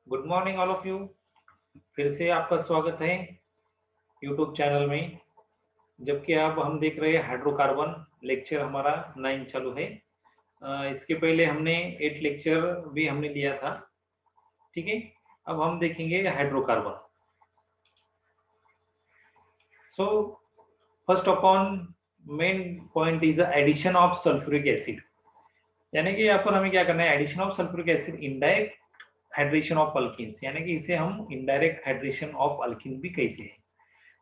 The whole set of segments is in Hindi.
Good morning all of you. फिर से आपका स्वागत है यूट्यूब चैनल में। जबकि अब हम देख रहे हैं हाइड्रोकार्बन लेक्चर हमारा 9 चालू है। इसके पहले हमने 8 लेक्चर भी हमने लिया था। ठीक है, अब हम देखेंगे hydrocarbon. So first upon main point is addition of sulphuric acid. यानी कि यहाँ पर हमें क्या करना है, addition of sulphuric acid indirect hydration of alkenes, यानी कि इसे हम इनडायरेक्ट हाइड्रेशन ऑफ अल्किन भी कहते हैं।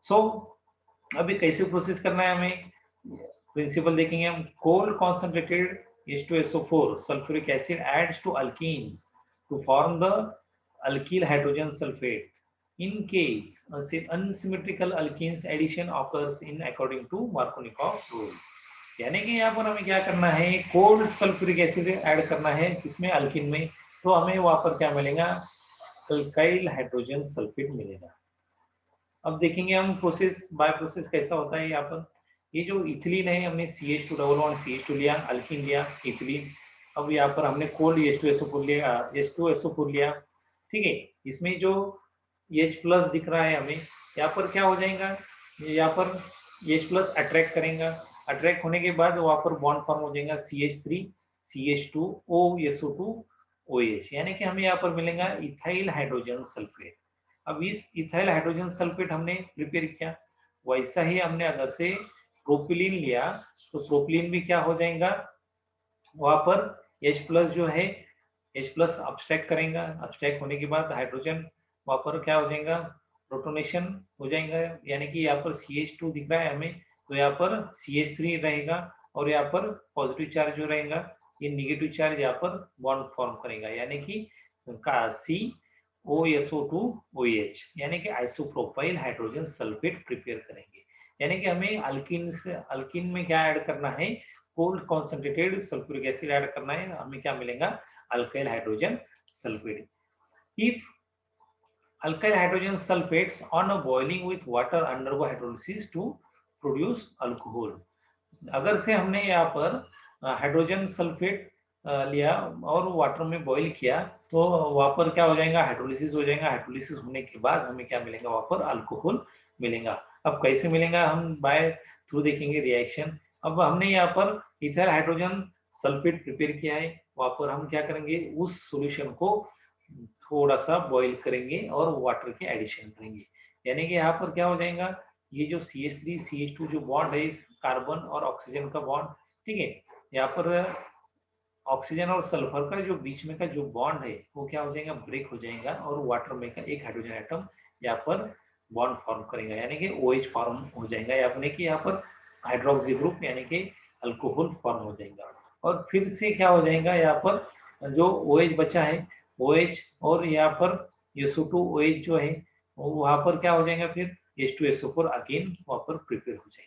सो अभी कैसे प्रोसेस करना है हमें, प्रिंसिपल देखेंगे हम। Cold concentrated H2SO4 sulphuric acid adds to alkenes to form the alkyl hydrogen sulfate. In case unsymmetrical alkenes addition occurs in according to Markovnikov rule. यानी कि यहाँ पर हमें क्या करना है, कोल्ड सल्फ्यूरिक एसिड ऐड करना है किसमें, अल्किन में। तो हमें वहां पर क्या मिलेगा, अल्काइल हाइड्रोजन सल्फेट मिलेगा। अब देखेंगे हम प्रोसेस बाय प्रोसेस कैसा होता है। यहाँ पर ये जो इथिलीन है, हमने CH2 डबल बॉन्ड CH2 लिया, अल्कीन लिया इथिलीन। अब यहाँ पर हमने कोल्ड H2SO4 लिया, H2SO4 लिया। ठीक है, इसमें जो H प्लस दिख रहा है हमें, यहाँ पर क्या हो जाएगा, यहाँ पर H प्लस अट्रैक्ट करेगा। अट्रैक्ट होने के बाद वहाँ पर बॉन्ड फॉर्म हो जाएगा CH3 CH2 OSO2 OH, यानी कि हमें यहाँ पर मिलेगा इथाइल हाइड्रोजन सल्फेट। अब इस इथाइल हाइड्रोजन सल्फेट हमने प्रिपेयर किया, वैसा ही हमने अगर से प्रोपिलीन लिया तो प्रोपिलीन भी क्या हो जाएगा, वहां पर H प्लस जो है H प्लस अब्स्ट्रैक्ट करेगा। अब्स्ट्रैक्ट होने के बाद हाइड्रोजन वहां पर क्या हो जाएगा, प्रोटोनेशन हो जाएगा। यानी कि यहाँ पर CH2 दिख रहा है हमें, तो यहाँ पर CH3 रहेगा और यहाँ पर पॉजिटिव चार्ज जो रहेगा, ये निगेटिव चार्ज यहाँ पर बॉन्ड फॉर्म करेगा, यानी कि COSO2 OH, यानी कि आइसोप्रोपाइल हाइड्रोजन सल्फेट प्रिपेयर करेंगे। यानी कि हमें अल्किन में क्या ऐड करना है, cold concentrated sulphuric acid add करना है। हमें क्या मिलेगा, alkyl hydrogen sulphate. If alkyl hydrogen sulphates on boiling with water undergo hydrolysis to produce alcohol. अगर से हमने यहाँ पर हाइड्रोजन सल्फेट लिया और वाटर में बॉईल किया, तो वहाँ पर क्या हो जाएगा, हाइड्रोलिसिस हो जाएगा। हाइड्रोलिसिस होने के बाद हमें क्या मिलेगा, वहाँ पर अल्कोहल मिलेगा। अब कैसे मिलेगा, हम बाय थ्रू देखेंगे रिएक्शन। अब हमने यहाँ पर इथाइल हाइड्रोजन सल्फेट प्रिपेयर किया है, वहाँ पर हम क्या करेंगे, उस सॉल्यूशन को थोड़ा सा बॉईल करेंगे और वाटर के एडिशन करेंगे। यानी कि यहाँ पर क्या हो जाएगा, ये जो CH3 CH2 जो बॉन्ड है, इस कार्बन और ऑक्सीजन का बॉन्ड, ठीक है, यहाँ पर ऑक्सीजन और सल्फर का जो बीच में का जो बॉन्ड है वो क्या हो जाएगा, ब्रेक हो जाएगा और वाटर में का एक हाइड्रोजन एटम यहाँ पर बॉन्ड फॉर्म करेगा, यानी कि OH फॉर्म हो जाएगा। यानी कि यहाँ पर हाइड्रोक्सी ग्रुप यानी कि अल्कोहल फॉर्म हो जाएगा। और फिर से क्या हो जाएगा, यहाँ पर जो OH बचा है, OH और यहाँ पर SO2 OH जो है, वहां पर क्या हो जाएगा, फिर H2SO4 अगेन वहां पर प्रिपेयर हो जाएगा।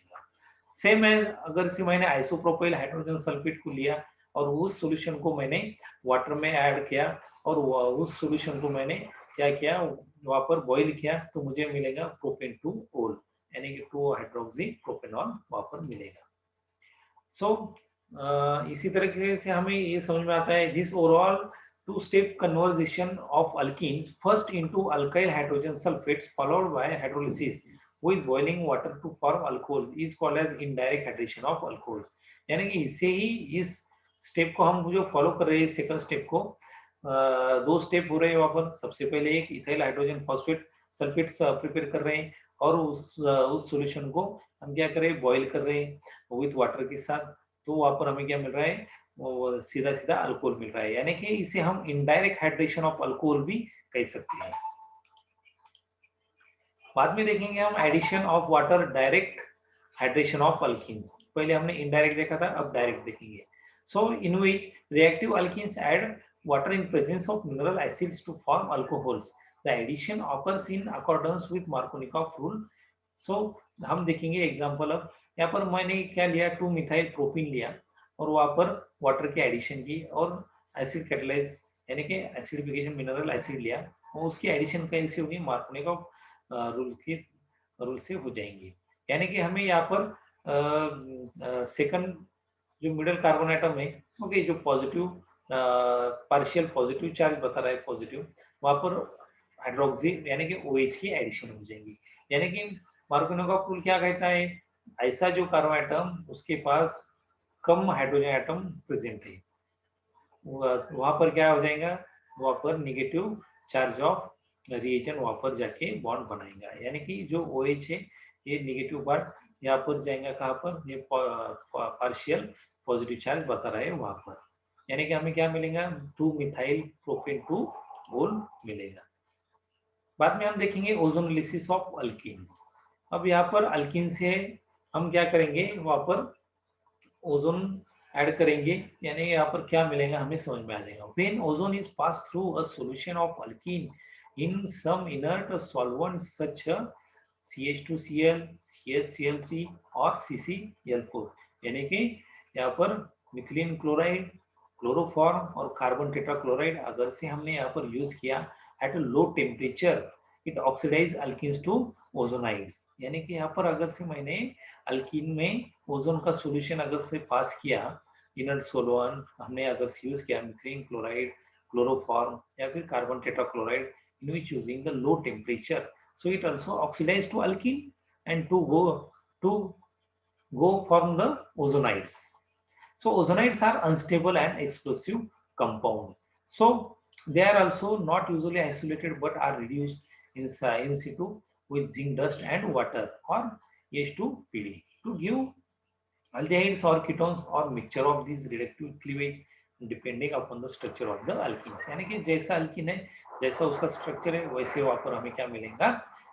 सेम है, अगर से मैंने आइसोप्रोपाइल हाइड्रोजन सल्फेट को लिया और उस सॉल्यूशन को मैंने वाटर में ऐड किया और उस सॉल्यूशन को मैंने क्या किया, वहां पर बॉईल किया, तो मुझे मिलेगा प्रोपेन टू ओल, यानी कि 2 हाइड्रोक्सी प्रोपेनॉल वहां पर मिलेगा। सो इसी तरीके से हमें ये समझ में आता है, this overall two step conversion of alkenes first into alkyl hydrogen sulphates followed by hydrolysis with boiling water to form alcohol is called as indirect hydration of alcohols। यानी कि इससे ही इस स्टेप को हम जो फॉलो कर रहे हैं, सेकंड स्टेप को, दो स्टेप हो रहे हैं वहां पर। सबसे पहले एक ethyl hydrogen phosphate sulphate prepare कर रहे हैं और उस सॉल्यूशन को हम क्या कर रहे हैं, बॉईल कर रहे हैं विथ वाटर के साथ। तो वहां पर हमें क्या मिल रहा है, वो सीधा सीधा अल्कोहल मिल रहा है, यानी कि इसे हम इनडायरेक्ट हाइड्रेशन ऑफ अल्कोहल भी कह सकते हैं। बाद में देखेंगे हम addition of water, direct hydration of alkenes. पहले हमने इनडायरेक्ट देखा था, अब डायरेक्ट देखेंगे। So in which reactive alkenes add water in presence of mineral acids to form alcohols, the addition occurs in accordance with Markovnikov rule. सो हम देखेंगे एग्जांपल। अब यहाँ पर मैंने क्या लिया, 2 मिथाइल प्रोपीन लिया और वहां पर वाटर की एडिशन की और एसिड कैटलाइज यानी कि एसिडिफिकेशन मिनरल एसिड लिया और उसकी एडिशन कैसे होगी, मार्कोनिकॉफ रूल से हो जाएंगी। यानी कि हमें यहाँ पर सेकंड जो मिडल कार्बन एटम है, ओके, जो पॉजिटिव पार्शियल पॉजिटिव चार्ज बता रहा है पॉजिटिव, वहां पर हाइड्रोक्सी यानी कि OH की एडिशन हो जाएगी। यानी कि मार्कोनिकोव रूल क्या कहता है, ऐसा जो कार्बन एटम उसके पास कम हाइड्रोजन एटम प्रेजेंट है, वहां पर क्या हो जाएगा, वहां पर निगेटिव चार्ज ऑफ रिएजन वहां पर जाके बॉन्ड बनाएगा। यानी कि जो OH है ये निगेटिव पार्ट यहाँ पर जाएगा, कहाँ पर, ये पार्शियल पॉजिटिव चार्ज बता रहा है वहां पर। यानी कि हमें क्या मिलेगा, 2 मिथाइल प्रोपेन 2 गोल मिलेगा। बाद में हम देखेंगे ओजोनोलिसिस ऑफ अल्कीन्स। अब यहाँ पर अल्कीन से हम क्या करेंगे, वहां पर ओजोन ऐड करेंगे, यानी यहाँ पर क्या मिलेगा हमें समझ में आ जाएगा। When ozone is pass through a solution of alkene in some inert solvent such CH2Cl, CHCl3 और CCl4, यानी कि यहाँ पर मिथिलीन क्लोराइड, क्लोरोफॉर्म और कार्बन टेट्राक्लोराइड अगर से हमने यहाँ पर यूज किया at low temperature, it oxidise alkenes to ozonides. यानी कि यहाँ पर अगर से मैंने अल्कीन में ओजोन का सॉल्यूशन अगर से पास किया, इनर्ट सोलवेंट हमने अगर से यूज किया मिथिलीन क्लोराइड, क्लोरोफॉर्म या फिर carbon tetrachloride, in which using the low temperature, so it also oxidize to alkene and to go form the ozonides. So ozonides are unstable and explosive compound, so they are also not usually isolated but are reduced in situ with zinc dust and water or H2PD to give aldehydes or ketones or mixture of these reductive cleavage depending upon the structure of the alkyne. यानी कि जैसा अल्कीन है, जैसा उसका स्ट्रक्चर है, वैसे वहां पर हमें क्या मिलेगा,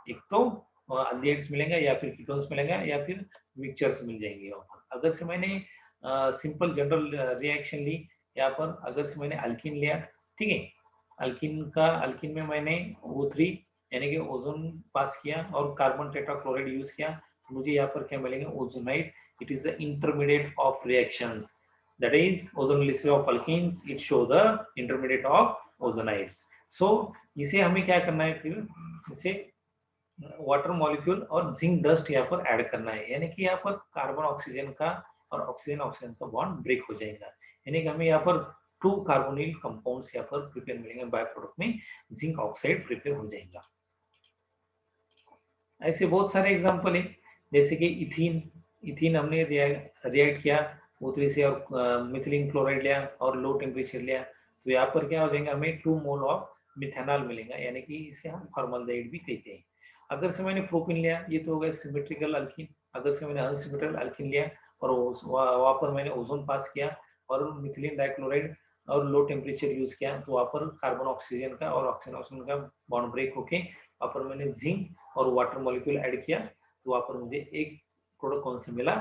एक तो अल्डिहाइड्स मिलेंगे या फिर कीटोन्स मिलेंगे या फिर मिक्सचर्स मिल जाएंगे वहां पर। अगर से मैंने सिंपल जनरल रिएक्शन ली, यहाँ पर अगर से मैंने अल्कीन लिया, ठीक है, अल्कीन में मैंने O3 यानी कि ओजोन पास किया और कार्बन टेट्राक्लोराइड यूज किया, तो मुझे यहाँ पर क्या मिलेंगे, ozonide. It is the intermediate of reactions, that is ozonolysis of alkenes, it show the intermediate of ozonides. So इसे हमें क्या करना है, फिर इसे वाटर मॉलिक्यूल और जिंक डस्ट यहाँ पर ऐड करना है। यानी कि यहाँ पर कार्बन ऑक्सीजन का और ऑक्सीजन ऑक्सीजन का बॉन्ड ब्रेक हो जाएगा। यानी कि हमें यहाँ पर 2 कार्बोनिल कंपाउंड्स यहाँ पर प्रिपेयर मिलेंगे, बाय प्रोडक्ट में जिंक ऑक्साइड प्रिपेयर हो जाएगा। ऐसे बहुत सारे एग्जांपल है, जैसे कि इथीन हमने रिएक्ट किया O3 से और मिथिलीन क्लोराइड लिया और लो टेम्परेचर लिया, तो यहाँ पर क्या हो जाएगा, हमें 2 मोल ऑफ मिथेनॉल मिलेगा, यानी कि इसे हम फॉर्मल्डिहाइड भी कहते हैं। अगर से मैंने प्रोपीन लिया, ये तो हो गया सिमेट्रिकल अल्कीन। अगर से मैंने अनसिमेट्रिकल अल्कीन लिया और वहाँ पर मैंने ओजोन पास किया और मिथिलीन डाइक्लोराइड और लो टेम्परेचर यूज किया, तो वहाँ पर कार्बन ऑक्सीजन का और ऑक्सीजन ऑक्सीजन का बॉन्ड ब्रेक होके वहाँ पर मैंने जिंक और वाटर मॉलिक्यूल ऐड किया, तो वहाँ पर मुझे एक प्रोडक्ट कौन सा मिला,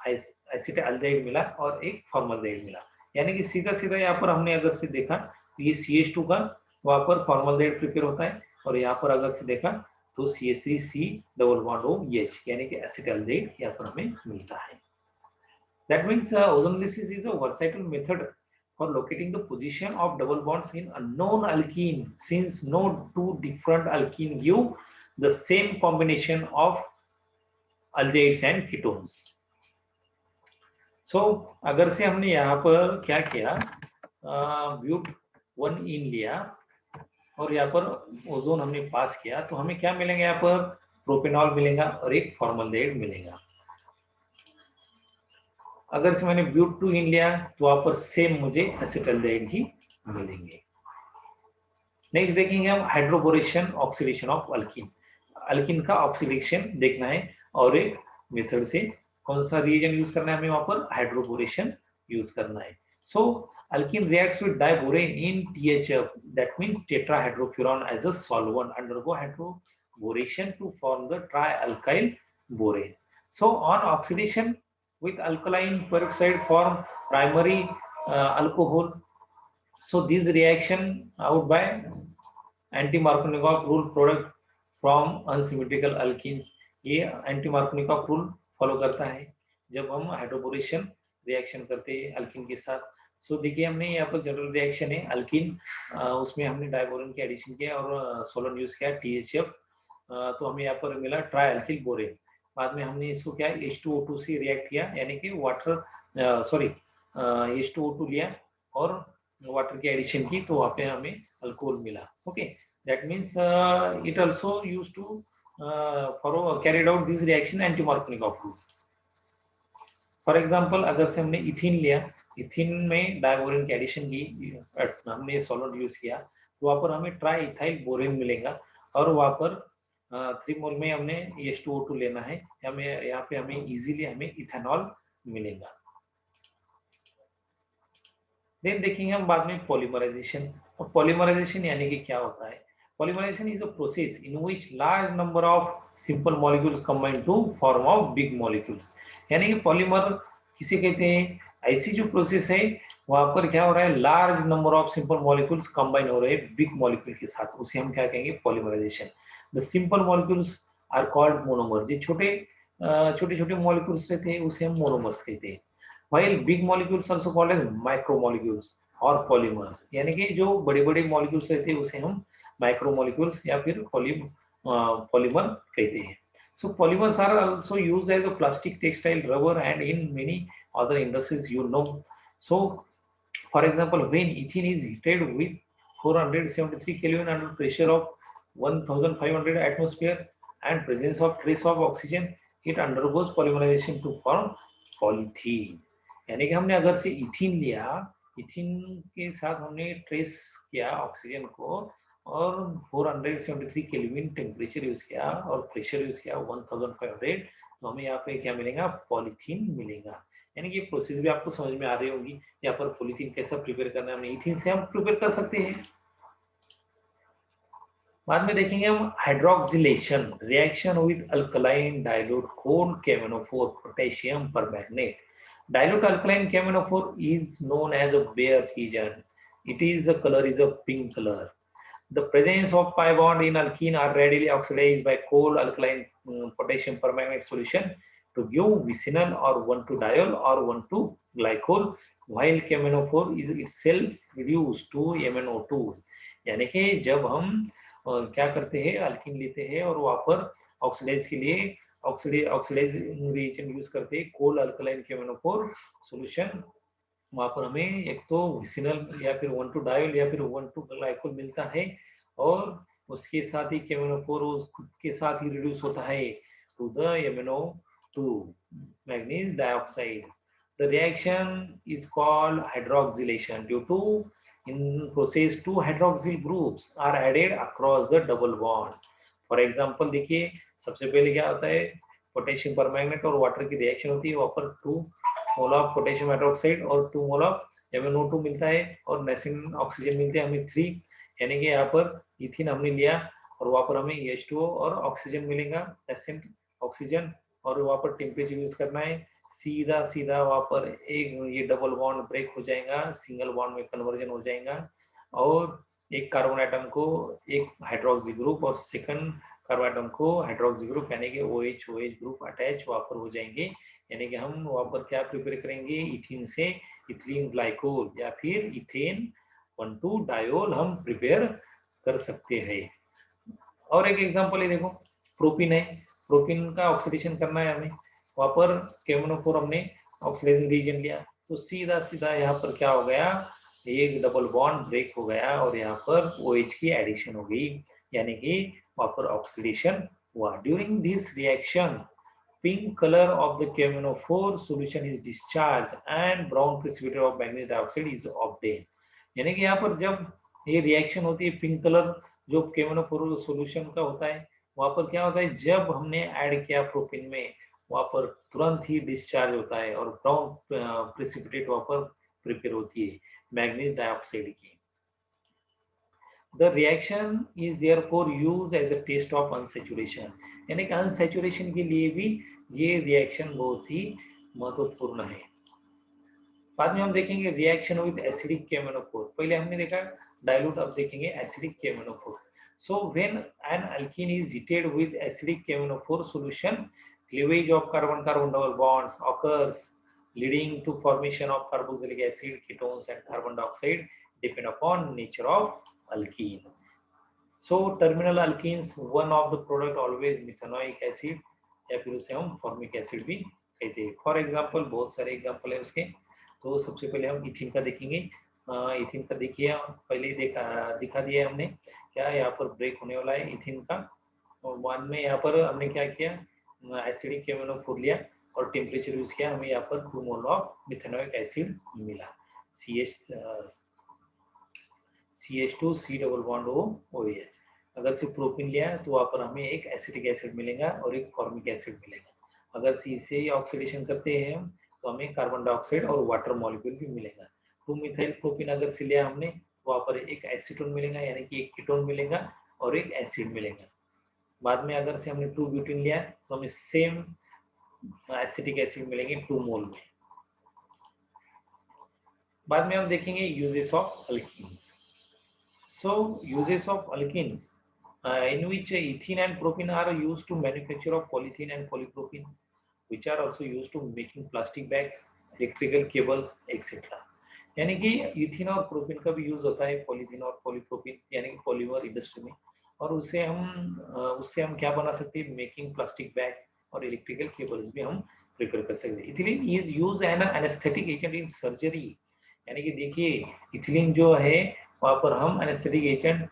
एसिटाल्डिहाइड मिला और एक फॉर्मल्डिहाइड मिला। यानी कि सीधा सीधा यहाँ पर हमने अगर से देखा तो ये CH2 का वहाँ पर फॉर्मल्डिहाइड प्रिपेयर होता है, और यहाँ पर अगर से देखा तो CH3C डबल बॉन्ड OH, यानी कि एसिटाल्डिहाइड यहाँ पर हमें मिलता है। That means ozonolysis is a versatile method for locating the position of double bonds in unknown alkene, since no two different alkene give the same combination of aldehydes and ketones. So अगर से हमने यहाँ पर क्या किया, ब्यूट 1 इन लिया और यहाँ पर ओजोन हमने पास किया, तो हमें क्या मिलेंगे, यहाँ पर प्रोपेनॉल मिलेगा और एक फॉर्मल्डिहाइड मिलेगा। अगर से मैंने ब्यूट 2 इन लिया तो वहां पर सेम मुझे एसिटाल्डिहाइड ही मिलेंगे। नेक्स्ट देखेंगे हम hydroboration oxidation of alkyne. Alkyne का ऑक्सीडेशन देखना है और एक मेथड से कौन सा रिएजेंट यूज करना है, हमें वहां पर हाइड्रोबोरेशन यूज करना है। So alkene reacts with diborane in THF, that means tetrahydrofuran as a solvent undergo hydroboration to form the trialkyl borane. So on oxidation with alkaline peroxide form primary alcohol. So these reaction out by anti-Markovnikov rule product from unsymmetrical alkenes, ये anti-Markovnikov rule फॉलो करता है जब हम हाइड्रोबोरेशन रिएक्शन करते हैं अल्कीन के साथ। सो देखिए हमने यहाँ पर जनरल रिएक्शन है अल्कीन, उसमें हमने डाइबोरेन की एडिशन किया और सोलन यूज किया THF, तो हमें यहाँ पर मिला ट्राई अल्किल बोरेन। बाद में हमने इसको क्या H2O2 से रिएक्ट किया, यानी कि वाटर H2O2 लिया और वाटर की एडिशन की, तो वहाँ पे हमें अल्कोहल मिला। Okay, that means it also used to for carried out this reaction anti-Markovnikov rule. For example अगर से हमने इथीन लिया, इथीन में डायबोरेन की एडिशन की, हमने सॉल्वेंट यूज किया, तो वहाँ पर हमें ट्राई इथाइल बोरेन मिलेगा, और वहाँ पर 3 मोल में हमने H2O2 लेना है, हमें यहाँ पे हमें इजीली हमें इथेनॉल मिलेगा। देन देखेंगे हम बाद में पॉलीमराइजेशन। और पॉलीमराइजेशन यानी कि क्या होता है? Polymerisation is a process in which large number of simple molecules combine to form of big molecules. यानी कि पॉलीमर किसे कहते हैं? ऐसी जो प्रोसेस है वहां पर क्या हो रहा है, large number of simple molecules combine हो रहे हैं बिग मॉलिक्यूल के साथ, उसे हम क्या कहेंगे? Polymerisation. The simple molecules are called monomer. जो छोटे छोटे छोटे मॉलिक्यूल्स रहते हैं उसे हम मोनोमर्स कहते हैं। while big molecules also called as micromolecules और polymers, यानी कि जो बड़े बड़े मॉलिक्यूल्स रहते हैं उसे हम माइक्रोमोलिक्यूल्स या फिर पॉलीमर कहते हैं। So polymers are also used as a plastic, textile, rubber, and in many other industries, you know. So for example, when ethene is heated with 473 Kelvin under pressure of 1500 atmosphere and presence of trace of oxygen, it undergoes polymerization to form polythene। यानी कि हमने अगर से इथीन लिया, इथीन के साथ हमने ट्रेस किया ऑक्सीजन को, और 473 केल्विन टेम्परेचर यूज किया और प्रेशर यूज किया 1500, तो हमें यहाँ पे क्या मिलेगा? पॉलीथीन मिलेगा। यानी कि प्रोसेस भी आपको समझ में आ रही होगी। यहाँ पर पॉलीथीन कैसा प्रिपेयर करना है, हमने इथीन से हम प्रिपेयर कर सकते हैं। बाद में देखेंगे हम hydroxylation reaction with alkaline dilute cold KMnO4 potassium permanganate. Dilute alkaline KMnO4 is known as a bare region. It is the color is a pink color. The presence of pi bond in alkene are readily oxidized by cold alkaline potassium permanganate solution to give vicinal or 1,2-diol or 1,2-glycol, while KMnO4 is itself reduced to MnO2। यानी कि जब हम क्या करते हैं, अल्कीन लेते हैं और वहाँ पर ऑक्सीडाइज के लिए ऑक्सीडाइज रिएजेंट यूज करते हैं कोल्ड अल्कलाइन KMnO4 सॉल्यूशन। वहाँ पर हमें एक तो विसिनल या फिर 1,2-डायोल या फिर 1,2-ग्लाइकोल मिलता है, और उसके साथ ही KMnO4 खुद के साथ ही रिड्यूस होता है to the MnO2 manganese dioxide. The reaction is called hydroxylation due to in process two hydroxyl groups are added across the double bond। For example देखिए, सबसे पहले क्या होता है, पोटेशियम परमैंगनेट और वाटर की रिएक्शन होती है, वहाँ पर 2 मोल ऑफ पोटेशियम हाइड्रोक्साइड और 2 मोल ऑफ MnO2 मिलता है, और नेसिन ऑक्सीजन मिलते हैं हमें 3। यानी कि यहाँ पर इथिन हमने लिया और वहाँ पर हमें H2O और ऑक्सीजन मिलेगा, नेसिन ऑक्सीजन, और वहाँ पर टेम्परेचर यूज करना है। सीधा सीधा वहाँ पर एक ये डबल बॉन्ड ब्रेक हो जाएगा, सिंगल बॉन्ड में कन्वर्जन हो जाएगा, और एक कार्बन आइटम को एक हाइड्रोक्सी ग्रुप और सेकंड कार्बन आइटम को हाइड्रोक्सी ग्रुप यानी कि OH ग्रुप अटैच वहाँ पर हो जाएंगे। यानी कि हम वहाँ पर क्या प्रिपेयर करेंगे, इथिन से इथिलीन ग्लाइकोल या फिर इथेन 1,2-डायोल हम प्रिपेयर कर सकते हैं। और एक एग्जांपल है, देखो प्रोपिन है, प्रोपिन का ऑक्सीडेशन करना है हमें, वहाँ पर KMnO4 हमने ऑक्सीडाइजिंग रीजन लिया, तो सीधा सीधा यहाँ पर क्या हो गया, एक डबल बॉन्ड ब्रेक हो गया और यहाँ पर OH की एडिशन हो गई, यानी कि वहाँ पर ऑक्सीडेशन हुआ। During this reaction pink color of the KMnO4 solution is discharged and brown precipitate of manganese dioxide is obtained। यानी कि यहाँ पर जब ये रिएक्शन होती है, पिंक कलर जो KMnO4 सॉल्यूशन का होता है, वहाँ पर क्या होता है, जब हमने ऐड किया प्रोपिन में, वहाँ पर तुरंत ही डिस्चार्ज होता है और ब्राउन प्रेसिपिटेट वहाँ पर प्रिपेयर होती है मैग्नीज डाइऑक्साइड की। The reaction is therefore used as a test of unsaturation। यानी कि अनसेचुरेशन के लिए भी ये रिएक्शन बहुत ही महत्वपूर्ण है। बाद में हम देखेंगे रिएक्शन विद एसिडिक KMnO4। पहले हमने देखा डाइल्यूट, अब देखेंगे acidic KMnO4। So when an alkene is heated with acidic KMnO4 solution, cleavage of carbon-carbon double bonds occurs, leading to formation of carboxylic acid, ketones, and carbon dioxide depend upon nature of alkene। So terminal alkenes, one of the product always methanoic acid या फिर उसे हम फॉर्मिक एसिड भी कहते हैं। फॉर एग्जांपल बहुत सारे एग्जांपल है उसके, तो सबसे पहले हम इथिन का देखेंगे। इथिन का देखिए, पहले ही दिखा दिया हमने क्या यहाँ पर ब्रेक होने वाला है इथिन का। और बाद में यहाँ पर हमने क्या किया, एसिडिक केमिनोफोर लिया और टेम्परेचर यूज किया, हमें यहाँ पर 2 मोल ऑफ मिथेनोइक एसिड मिला, CH2 C double bond OH। अगर सिर्फ प्रोपीन लिया है तो वहाँ पर हमें एक एसिटिक एसिड मिलेगा और एक फॉर्मिक एसिड मिलेगा। अगर सी से ऑक्सीडेशन करते हैं हम तो हमें कार्बन डाइऑक्साइड और वाटर मॉलिक्यूल भी मिलेगा। 2 मिथाइल प्रोपीन अगर से लिया हमने तो वहाँ पर एक एसीटोन मिलेगा, यानी कि एक कीटोन मिलेगा और एक एसिड मिलेगा। बाद में अगर से हमने 2 ब्यूटीन लिया तो हमें सेम एसिटिक एसिड मिलेंगे 2 मोल में। बाद में हम देखेंगे uses of alkenes. So uses of alkenes, in which ethene and propene are used to manufacture of polythene and polypropylene, which are also used to making plastic bags, electrical cables, etc. यानी कि इथिन और प्रोपीन का भी यूज होता है पॉलीथीन और पॉलीप्रोपीन यानी कि पॉलीमर इंडस्ट्री में, और उससे हम क्या बना सकते हैं, मेकिंग प्लास्टिक बैग्स और इलेक्ट्रिकल केबल्स भी हम प्रिपेयर कर सकते हैं। Ethylene is use N anaesthetic agent in surgery, यानी कि देखिए इथिलीन जो है वहाँ पर हम एनेस्थेटिक एजेंट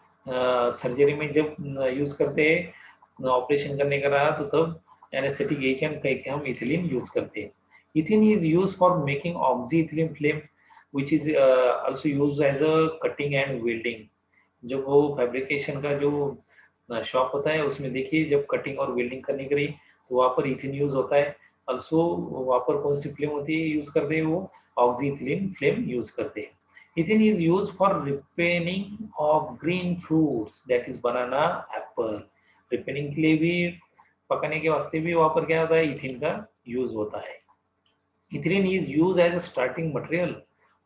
सर्जरी में जब यूज करते हैं, ऑपरेशन करने का रहा तो तब एनेस्थेटिक एजेंट कह के हम इथिलीन यूज करते हैं। Ethyne is use for making oxy ethylene flame which is also used as a cutting and welding। जब वो फैब्रिकेशन का जो शॉप होता है उसमें देखिए जब कटिंग और वेल्डिंग करने के लिए तो वहाँ पर इथिन यूज होता है। ऑल्सो वहाँ पर कौन सी फ्लेम होती है यूज करते हैं, वो ऑक्सी इथिलीन फ्लेम यूज करते हैं। Ethyne is use for ripening of green fruits that is banana apple. Ripening के लिए भी, पकाने के वास्ते भी वहाँ पर क्या होता है, इथिन का यूज होता है। Ethylene is used as a starting material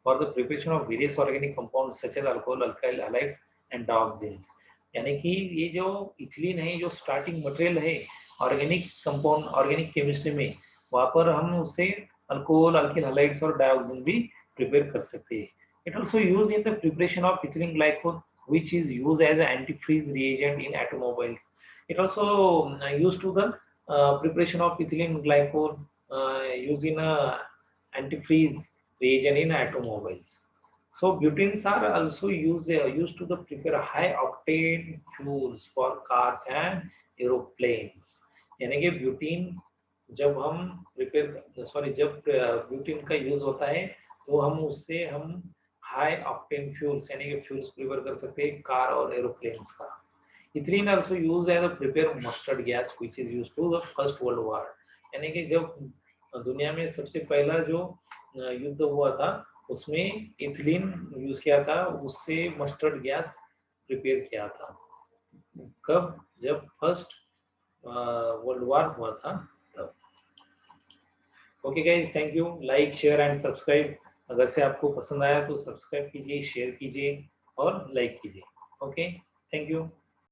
for the preparation of various organic compounds such as alcohol, alkyl halides and dioxins। यानी कि ये जो इथिलीन है, जो स्टार्टिंग मटेरियल है ऑर्गेनिक कंपाउंड, ऑर्गेनिक केमिस्ट्री में, वहाँ पर हम उससे अल्कोहल, अल्किल हलाइड्स और डायोक्सिन भी प्रिपेयर कर सकते हैं। It also use in the preparation of ethylene glycol which is used as an antifreeze reagent in automobiles। It also used to the preparation of ethylene glycol using a antifreeze reagent in automobiles। So butenes are also used to the prepare high octane fuels for cars and aeroplanes। यानी कि ब्यूटीन जब हम जब ब्यूटीन का यूज होता है तो हम उससे हम हाई ऑक्टेन फ्यूल्स यानी कि फ्यूल्स प्रिपेयर कर सकते हैं कार और एरोप्लेन्स का। Ethylene also used as a prepare mustard gas which is used to the first world war. यानी कि जब दुनिया में सबसे पहला जो युद्ध हुआ था उसमें इथिलीन यूज किया था, उससे मस्टर्ड गैस प्रिपेयर किया था। कब? जब फर्स्ट वर्ल्ड वॉर हुआ था तब। Okay guys, thank you. Like, share and subscribe. अगर से आपको पसंद आया तो सब्सक्राइब कीजिए, शेयर कीजिए और लाइक कीजिए। Okay, thank you.